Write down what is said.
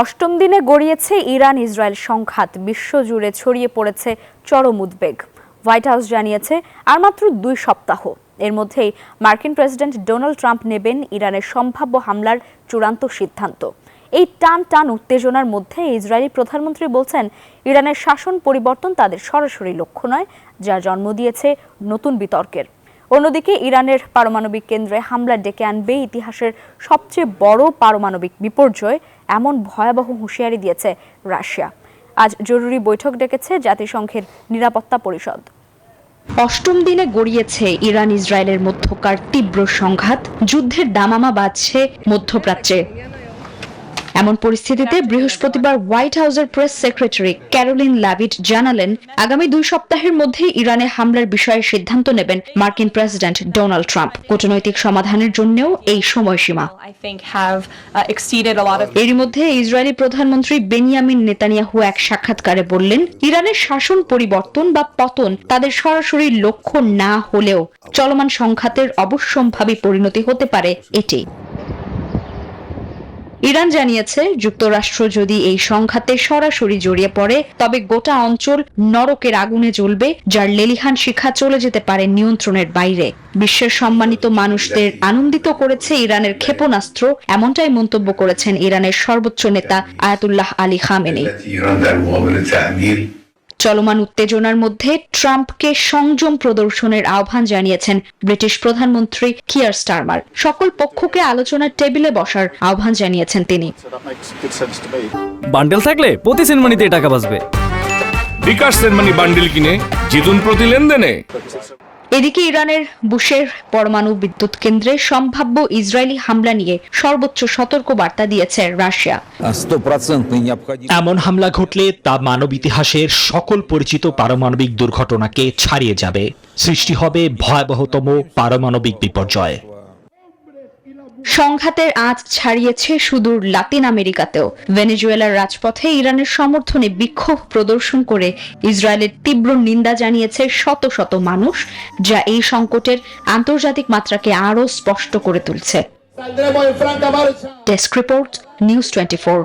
অষ্টম দিনে গড়িয়েছে Iran Israel সংঘাত, বিশ্বজুড়ে ছড়িয়ে পড়েছে চরম উদ্বেগ। হোয়াইট হাউস জানিয়েছে আর মাত্র 2 সপ্তাহ এর মধ্যেই মার্কিন প্রেসিডেন্ট ডোনাল্ড ট্রাম্প নেবেন ইরানের সম্ভাব্য হামলার চূড়ান্ত সিদ্ধান্ত। এই টান উত্তেজনার মধ্যে ইসরায়েলি প্রধানমন্ত্রী বলছেন ইরানের শাসন পরিবর্তন তাদের সরাসরি লক্ষ্য নয়, যা জন্ম দিয়েছে নতুন বিতর্কের। অন্যদিকে ইরানের পারমাণবিক কেন্দ্রে হামলা ডেকে আনবে ইতিহাসের সবচেয়ে বড় পারমাণবিক বিপর্যয়, এমন ভয়াবহ হুঁশিয়ারি দিয়েছে রাশিয়া। আজ জরুরি বৈঠক ডেকেছে জাতিসংঘের নিরাপত্তা পরিষদ। অষ্টম দিনে গড়িয়েছে ইরান ইসরায়েলের মধ্যকার তীব্র সংঘাত, যুদ্ধের দামামা বাজছে মধ্যপ্রাচ্যে। এমন পরিস্থিতিতে বৃহস্পতিবার হোয়াইট হাউসের প্রেস সেক্রেটারি ক্যারোলিন ল্যাভিট জানালেন, আগামী 2 সপ্তাহের মধ্যে ইরানে হামলার বিষয়ে সিদ্ধান্ত নেবেন মার্কিন প্রেসিডেন্ট ডোনাল্ড ট্রাম্প। কূটনৈতিক সমাধানের জন্যও এই সময়সীমা। এরই মধ্যে ইসরায়েলি প্রধানমন্ত্রী বেনিয়ামিন নেতানিয়াহু এক সাক্ষাৎকারে বললেন, ইরানের শাসন পরিবর্তন বা পতন তাদের সরাসরি লক্ষ্য না হলেও চলমান সংঘাতের অবশ্যম্ভাবী পরিণতি হতে পারে এটি। ইরান জানিয়েছে, যুক্তরাষ্ট্র যদি এই সংঘাতে সরাসরি জড়িয়ে পড়ে তবে গোটা অঞ্চল নরকের আগুনে জ্বলবে, যার লেলিহান শিখা চলে যেতে পারে নিয়ন্ত্রণের বাইরে। বিশ্বের সম্মানিত মানুষদের আনন্দিত করেছে ইরানের ক্ষেপণাস্ত্র, এমনটাই মন্তব্য করেছেন ইরানের সর্বোচ্চ নেতা আয়াতুল্লাহ আলী খামেনি। চলমান উত্তেজনার মধ্যে ট্রাম্পকে সংযম প্রদর্শনের আহ্বান জানিয়েছেন ব্রিটিশ প্রধানমন্ত্রী কিয়ার স্টারমার। সকল পক্ষকে আলোচনার টেবিলে বসার আহ্বান জানিয়েছেন তিনি। বান্ডেল থাকলে প্রতি সেনমানিতে টাকা বাঁচবে। বিকাশ সেনমানি বান্ডেল কিনে জিতুন প্রতি লেনদেনে। এদিকে ইরানের বুশের পরমাণু বিদ্যুৎ কেন্দ্রে সম্ভাব্য ইসরায়েলি হামলা নিয়ে সর্বোচ্চ সতর্ক বার্তা দিয়েছে রাশিয়া। এমন হামলা ঘটলে তা মানব ইতিহাসের সকল পরিচিত পারমাণবিক দুর্ঘটনাকে ছাড়িয়ে যাবে। সৃষ্টি হবে ভয়াবহতম পারমাণবিক বিপর্যয়। সংঘাতের আঁচ ছাড়িয়েছে সুদূর লাতিন আমেরিকাতেও। ভেনেজুয়েলার রাজপথে ইরানের সমর্থনে বিক্ষোভ প্রদর্শন করে ইসরায়েলের তীব্র নিন্দা জানিয়েছে শত শত মানুষ, যা এই সংকটের আন্তর্জাতিক মাত্রাকে আরও স্পষ্ট করে তুলছে। Desk report, news 24।